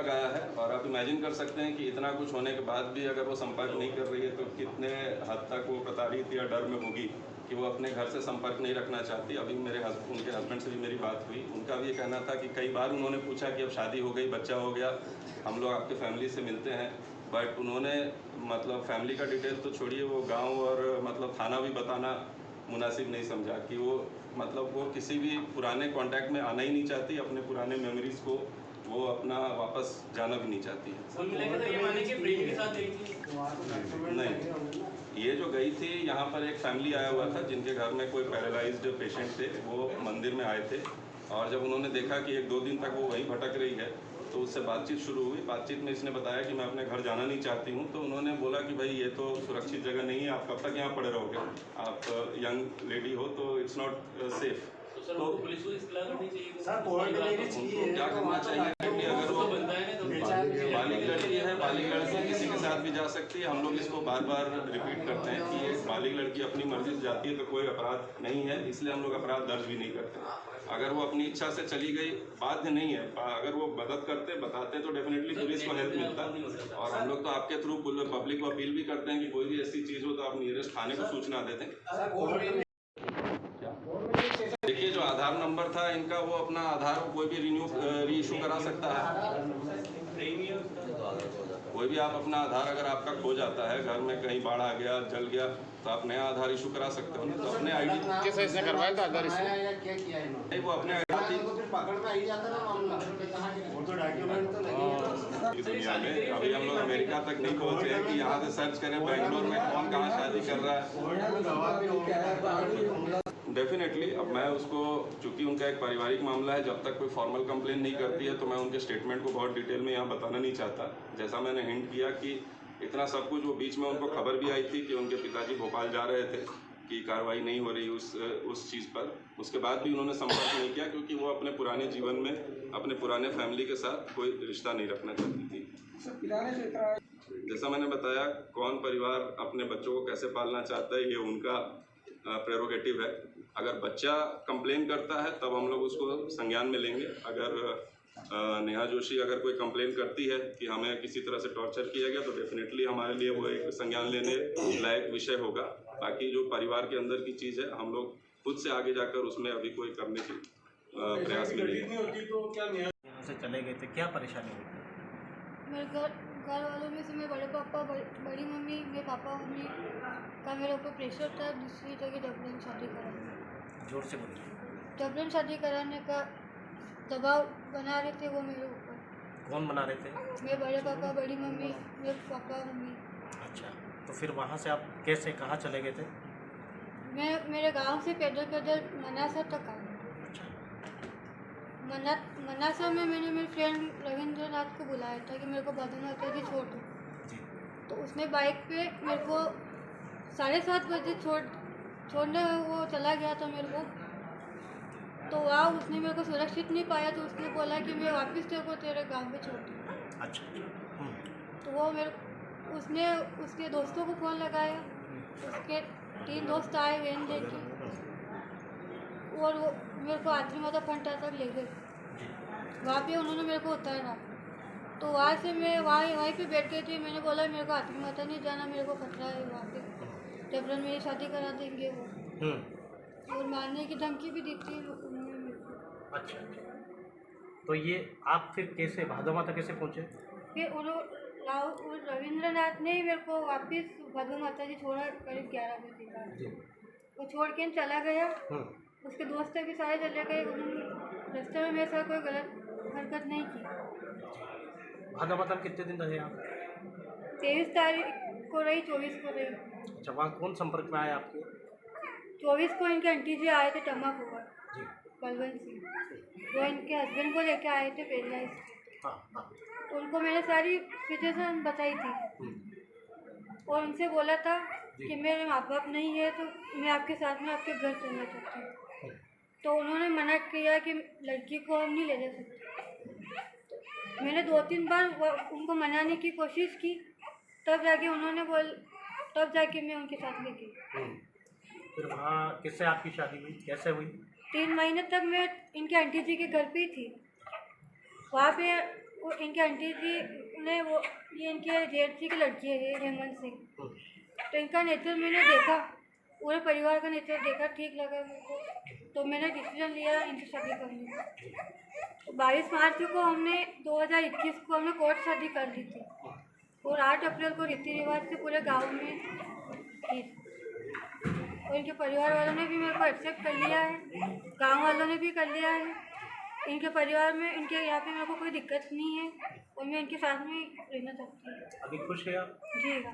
लगाया है। और आप इमेजिन कर सकते हैं कि इतना कुछ होने के बाद भी अगर वो संपर्क नहीं कर रही है तो कितने हद तक वो प्रताड़ित या डर में होगी कि वो अपने घर से संपर्क नहीं रखना चाहती। अभी उनके हस्बैंड से भी मेरी बात हुई, उनका भी ये कहना था कि कई बार उन्होंने पूछा कि अब शादी हो गई, बच्चा हो गया, हम लोग आपके फैमिली से मिलते हैं, बट उन्होंने मतलब फैमिली का डिटेल तो छोड़िए, वो गांव और मतलब थाना भी बताना मुनासिब नहीं समझा कि वो मतलब वो किसी भी पुराने कांटेक्ट में आना ही नहीं चाहती, अपने पुराने मेमोरीज को वो अपना वापस जाना भी नहीं चाहती है। नहीं, ये जो गई थी यहाँ पर एक फैमिली आया हुआ था जिनके घर में कोई पैरालाइज्ड पेशेंट थे, वो मंदिर में आए थे और जब उन्होंने देखा कि 1-2 दिन तक वो वहीं भटक रही है तो उससे बातचीत शुरू हुई। बातचीत में इसने बताया कि मैं अपने घर जाना नहीं चाहती हूँ, तो उन्होंने बोला कि भाई ये तो सुरक्षित जगह नहीं है, आप कब तक यहाँ पड़े रहोगे, आप यंग लेडी हो तो इट्स नॉट सेफ। तो पुलिस को इत्तला करनी चाहिए, उनको क्या करना चाहिए कि अगर वो बालिग लड़की है, बालिग लड़की किसी के साथ भी जा सकती है। हम लोग इसको बार बार रिपीट करते हैं कि ये बालिग लड़की अपनी मर्जी से जाती है तो कोई अपराध नहीं है, इसलिए हम लोग अपराध दर्ज भी नहीं करते। अगर वो अपनी इच्छा से चली गई, बाध्य नहीं है, अगर वो मदद करते बताते तो डेफिनेटली पुलिस को हेल्प मिलता। और हम लोग तो आपके थ्रू पब्लिक को अपील भी करते हैं कि कोई भी ऐसी चीज़ हो तो आप नियरेस्ट थाने को सूचना देते हैं। देखिए जो आधार नंबर था इनका, वो अपना आधार कोई भी री इशू करा सकता है। कोई भी आप अपना आधार अगर आपका खो जाता है, घर में कहीं बाढ़ आ गया, जल गया, तो आप नया आधार इशू करा सकते हो ना। तो अपने आईडी कैसे इसने करवाया था आधार इशू? नहीं, वो अपने आईडी पकड़ में आई जाता ना मामला, वो तो डॉक्यूमेंट तो लगे दुनिया में अभी हम लोग अमेरिका तक नहीं पहुंचे हैं कि यहाँ से सर्च करें बेंगलोर में कौन कहाँ शादी कर रहा है। डेफिनेटली अब मैं उसको, चूंकि उनका एक पारिवारिक मामला है, जब तक कोई फॉर्मल कंप्लेन नहीं करती है तो मैं उनके स्टेटमेंट को बहुत डिटेल में यहाँ बताना नहीं चाहता। जैसा मैंने हिंट किया कि इतना सब कुछ, वो बीच में उनको खबर भी आई थी कि उनके पिताजी भोपाल जा रहे थे कि कार्रवाई नहीं हो रही उस चीज़ पर। उसके बाद भी उन्होंने संपर्क नहीं किया क्योंकि वो अपने पुराने जीवन में अपने पुराने फैमिली के साथ कोई रिश्ता नहीं रखना चाहती थी। जैसा मैंने बताया, कौन परिवार अपने बच्चों को कैसे पालना चाहता है ये उनका प्रेरोगेटिव है। अगर बच्चा कंप्लेन करता है तब हम लोग उसको संज्ञान में लेंगे। अगर नेहा जोशी अगर कोई कंप्लेन करती है कि हमें किसी तरह से टॉर्चर किया गया तो डेफिनेटली हमारे लिए वो एक संज्ञान लेने लायक विषय होगा। बाकी जो परिवार के अंदर की चीज़ है हम लोग खुद से आगे जाकर उसमें अभी कोई करने की प्रयास में नहीं। यहाँ से चले गए थे, क्या परेशानी हुई? मेरे घर वालों में से मेरे बड़े पापा, बड़ी मम्मी, मेरे पापा मम्मी का मेरे ऊपर प्रेशर था दूसरी जगह डबलिन शादी कराने। जोर से बोलिए। डबलिन शादी कराने का दबाव बना रहे थे वो मेरे ऊपर। कौन बना रहे थे? मेरे बड़े पापा, बड़ी मम्मी, मेरे पापा मम्मी। अच्छा, तो फिर वहाँ से आप कैसे, कहाँ चले गए थे? मैं मेरे गांव से पैदल मनासा तक आई। मनासा में मैंने मेरे फ्रेंड रविंद्रनाथ को बुलाया था कि मेरे को भादुमाता जी छोड़ दो, तो उसने बाइक पे मेरे को 7:30 बजे छोड़ने वो चला गया था मेरे को। तो वहाँ उसने मेरे को सुरक्षित नहीं पाया तो उसने बोला कि मैं वापस तेरे को तेरे गांव में छोड़ दूँ। अच्छा। तो वो उसने उसके दोस्तों को फ़ोन लगाया, उसके 3 दोस्त आए वैन लेके और वो मेरे को आत्री माता फंटा तक ले गए। वहाँ पे उन्होंने मेरे को उतारा, तो वहाँ से मैं वहीं पे बैठ गई थी। मैंने बोला मेरे को आत्री माता नहीं जाना, मेरे को खतरा है वहाँ पे, टेबरन मेरी शादी करा देंगे वो, और मारने की धमकी भी दी थी उन्होंने मेरे को। अच्छा, तो ये आप फिर कैसे भादो माता कैसे पहुँचे? फिर रविंद्रनाथ ने ही मेरे को वापस भादो माता जी छोड़ा करीब 11 बजे। वो छोड़ के चला गया, उसके दोस्त भी सारे चले गए। रास्ते में मेरे साथ कोई गलत हरकत नहीं की। भादो माता में कितने दिन रहे आप? 23 तारीख को रही, 24 को रही। अच्छा, वहाँ कौन संपर्क में आया आपके? 24 को इनके आंटी जी आए थे टमाकोवर, बलवंत सिंह, वो इनके हस्बैंड को लेके आए थे पेरलाई से। उनको मैंने सारी सिचुएशन बताई थी और उनसे बोला था कि मेरे माँ बाप नहीं है तो मैं आपके साथ में आपके घर चलना चाहती हूँ। तो उन्होंने मना किया कि लड़की को हम नहीं ले जा सकते। मैंने 2-3 बार उनको मनाने की कोशिश की, तब जाके मैं उनके साथ में गई। फिर वहाँ किससे आपकी शादी हुई, कैसे हुई? 3 महीने तक मैं इनके आंटी जी के घर पे ही थी। वहाँ पे वो इनके आंटी जी ने वो ये इनके जेठ जी की लड़की है ये हेमंत सिंह। तो इनका नेचर मैंने देखा, पूरे परिवार का नेचर देखा, ठीक लगा मेरे को, तो मैंने डिसीजन लिया इनकी शादी करने का। तो 22 मार्च को हमने 2021 को हमने कोर्ट शादी कर ली थी और 8 अप्रैल को रीति रिवाज से पूरे गांव में की। और इनके परिवार वालों ने भी मेरे को एक्सेप्ट कर लिया है, गांव वालों ने भी कर लिया है। इनके परिवार में इनके यहाँ पे मेरे को कोई दिक्कत नहीं है और मैं इनके साथ में रहना चाहती हूँ। अभी खुश है आप? जी हाँ।